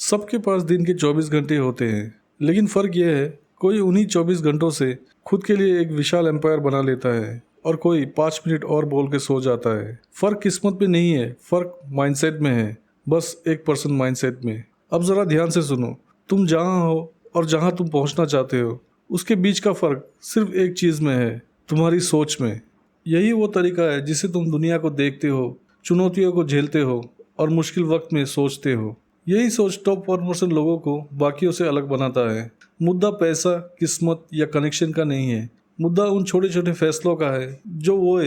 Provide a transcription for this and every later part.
सबके पास दिन के 24 घंटे होते हैं, लेकिन फ़र्क यह है कोई उन्हीं 24 घंटों से खुद के लिए एक विशाल एम्पायर बना लेता है और कोई 5 मिनट और बोल के सो जाता है। फ़र्क किस्मत में नहीं है, फ़र्क माइंडसेट में है, बस 1% माइंडसेट में। अब ज़रा ध्यान से सुनो, तुम जहाँ हो और जहाँ तुम पहुँचना चाहते हो उसके बीच का फ़र्क सिर्फ एक चीज़ में है, तुम्हारी सोच में। यही वो तरीका है जिससे तुम दुनिया को देखते हो, चुनौतियों को झेलते हो और मुश्किल वक्त में सोचते हो। यही सोच टॉप 1% लोगों को बाकियों से अलग बनाता है। मुद्दा पैसा, किस्मत या कनेक्शन का नहीं है, मुद्दा उन छोटे छोटे फैसलों का है जो वो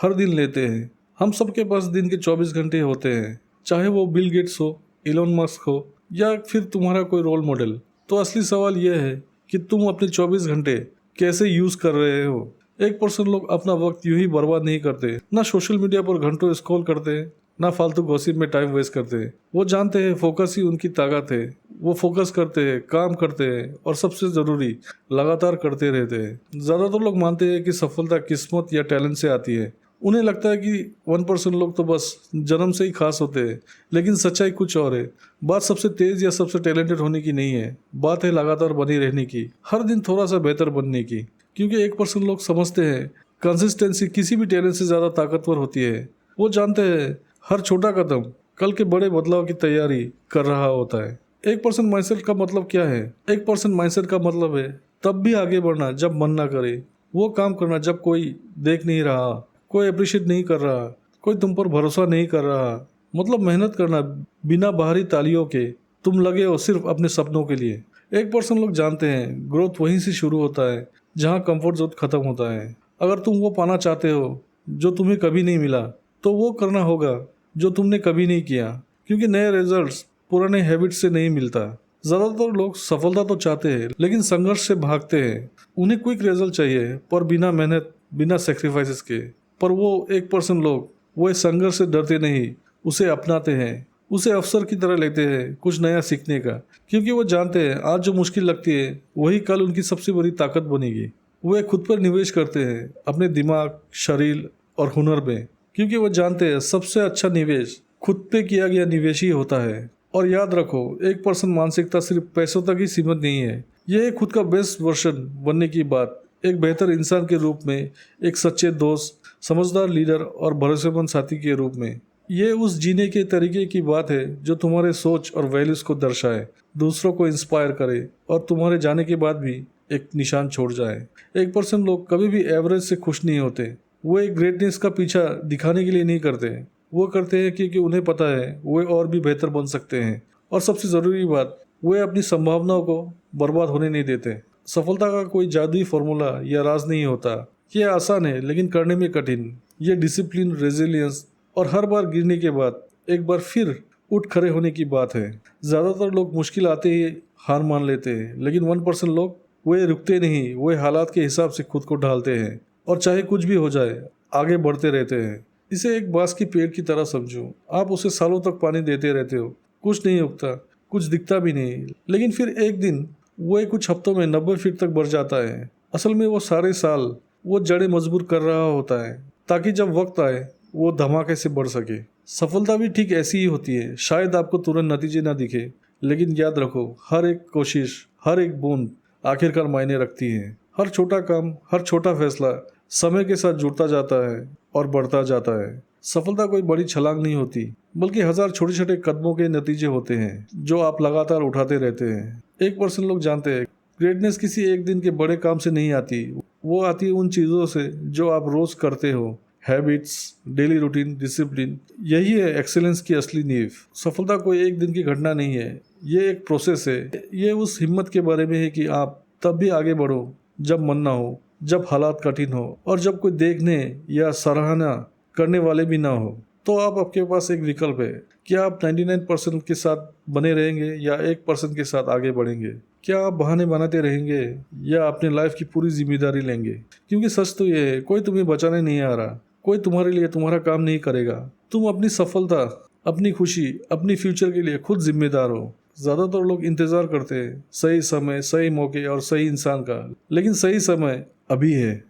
हर दिन लेते हैं। हम सबके पास दिन के 24 घंटे होते हैं, चाहे वो बिल गेट्स हो, इलोन मस्क हो या फिर तुम्हारा कोई रोल मॉडल। तो असली सवाल यह है कि तुम अपने 24 घंटे कैसे यूज़ कर रहे हो। 1% लोग अपना वक्त यूं ही बर्बाद नहीं करते, ना सोशल मीडिया पर घंटों स्क्रॉल करते हैं, ना फालतू गॉसिप में टाइम वेस्ट करते हैं। वो जानते हैं फोकस ही उनकी ताकत है। वो फोकस करते हैं, काम करते हैं और सबसे ज़रूरी लगातार करते रहते हैं। ज़्यादातर लोग मानते हैं कि सफलता किस्मत या टैलेंट से आती है। उन्हें लगता है कि 1% लोग तो बस जन्म से ही खास होते हैं, लेकिन सच्चाई कुछ और है। बात सबसे तेज़ या सबसे टैलेंटेड होने की नहीं है, बात है लगातार बनी रहने की, हर दिन थोड़ा सा बेहतर बनने की। क्योंकि 1% लोग समझते हैं कंसिस्टेंसी किसी भी टैलेंट से ज़्यादा ताकतवर होती है। वो जानते हैं हर छोटा कदम कल के बड़े बदलाव की तैयारी कर रहा होता है। 1% माइंडसेट का मतलब क्या है? 1% माइंडसेट का मतलब है तब भी आगे बढ़ना जब मन ना करे, वो काम करना जब कोई देख नहीं रहा, कोई अप्रिशिएट नहीं कर रहा, कोई तुम पर भरोसा नहीं कर रहा। मतलब मेहनत करना बिना बाहरी तालियों के, तुम लगे हो सिर्फ अपने सपनों के लिए। 1% लोग जानते हैं ग्रोथ वहीं से शुरू होता है जहाँ कंफर्ट जोन खत्म होता है। अगर तुम वो पाना चाहते हो जो तुम्हें कभी नहीं मिला, तो वो करना होगा जो तुमने कभी नहीं किया। क्योंकि नए रिजल्ट्स पुराने हैबिट से नहीं मिलता। ज़्यादातर लोग सफलता तो चाहते हैं लेकिन संघर्ष से भागते हैं। उन्हें क्विक रिजल्ट चाहिए, पर बिना मेहनत, बिना सेक्रीफाइसेस के। पर वो 1% लोग वो इस संघर्ष से डरते नहीं, उसे अपनाते हैं, उसे अवसर की तरह लेते हैं कुछ नया सीखने का। क्योंकि वो जानते हैं आज जो मुश्किल लगती है वही कल उनकी सबसे बड़ी ताकत बनेगी। वे खुद पर निवेश करते हैं, अपने दिमाग, शरीर और हुनर में। क्योंकि वो जानते हैं सबसे अच्छा निवेश खुद पे किया गया निवेश ही होता है। और याद रखो, 1% मानसिकता सिर्फ पैसों तक ही सीमित नहीं है। यह है खुद का बेस्ट वर्जन बनने की बात, एक बेहतर इंसान के रूप में, एक सच्चे दोस्त, समझदार लीडर और भरोसेमंद साथी के रूप में। ये उस जीने के तरीके की बात है जो तुम्हारे सोच और वैल्यूज को दर्शाए, दूसरों को इंस्पायर करे और तुम्हारे जाने के बाद भी एक निशान छोड़ जाए। 1% लोग कभी भी एवरेज से खुश नहीं होते। वो एक ग्रेटनेस का पीछा दिखाने के लिए नहीं करते, वो करते हैं क्योंकि उन्हें पता है वे और भी बेहतर बन सकते हैं। और सबसे ज़रूरी बात, वे अपनी संभावनाओं को बर्बाद होने नहीं देते। सफलता का कोई जादुई फार्मूला या राज नहीं होता। ये आसान है लेकिन करने में कठिन। ये डिसिप्लिन, रेजिलियंस और हर बार गिरने के बाद एक बार फिर उठ खड़े होने की बात है। ज़्यादातर लोग मुश्किल आते ही हार मान लेते हैं, लेकिन 1% लोग वे रुकते नहीं, वे हालात के हिसाब से खुद को ढालते हैं और चाहे कुछ भी हो जाए आगे बढ़ते रहते हैं। इसे एक बांस की पेड़ की तरह समझो। आप उसे सालों तक पानी देते रहते हो, कुछ नहीं उगता, कुछ दिखता भी नहीं, लेकिन फिर एक दिन वो कुछ हफ्तों में 90 फीट तक बढ़ जाता है। असल में वो सारे साल वो जड़ें मजबूर कर रहा होता है ताकि जब वक्त आए वो धमाके से बढ़ सके। सफलता भी ठीक ऐसी ही होती है। शायद आपको तुरंत नतीजे ना दिखे, लेकिन याद रखो हर एक कोशिश, हर एक बूंद आखिरकार मायने रखती है। हर छोटा काम, हर छोटा फैसला समय के साथ जुड़ता जाता है और बढ़ता जाता है। सफलता कोई बड़ी छलांग नहीं होती, बल्कि हजार छोटे छोटे कदमों के नतीजे होते हैं जो आप लगातार उठाते रहते हैं। 1% लोग जानते हैं ग्रेटनेस किसी एक दिन के बड़े काम से नहीं आती, वो आती है उन चीज़ों से जो आप रोज करते हो। हैबिट्स, डेली रूटीन, डिसिप्लिन, यही है एक्सेलेंस की असली नींव। सफलता कोई एक दिन की घटना नहीं है, ये एक प्रोसेस है। ये उस हिम्मत के बारे में है कि आप तब भी आगे बढ़ो जब मन ना हो, जब हालात कठिन हो और जब कोई देखने या सराहना करने वाले भी ना हो। तो आपके पास एक विकल्प है, क्या आप 99% के साथ बने रहेंगे या 1% के साथ आगे बढ़ेंगे? क्या आप बहाने बनाते रहेंगे या अपने लाइफ की पूरी जिम्मेदारी लेंगे? क्योंकि सच तो ये है, कोई तुम्हें बचाने नहीं आ रहा, कोई तुम्हारे लिए तुम्हारा काम नहीं करेगा। तुम अपनी सफलता, अपनी खुशी, अपनी फ्यूचर के लिए खुद जिम्मेदार हो। ज़्यादातर लोग इंतज़ार करते हैं सही समय, सही मौके और सही इंसान का, लेकिन सही समय अभी है।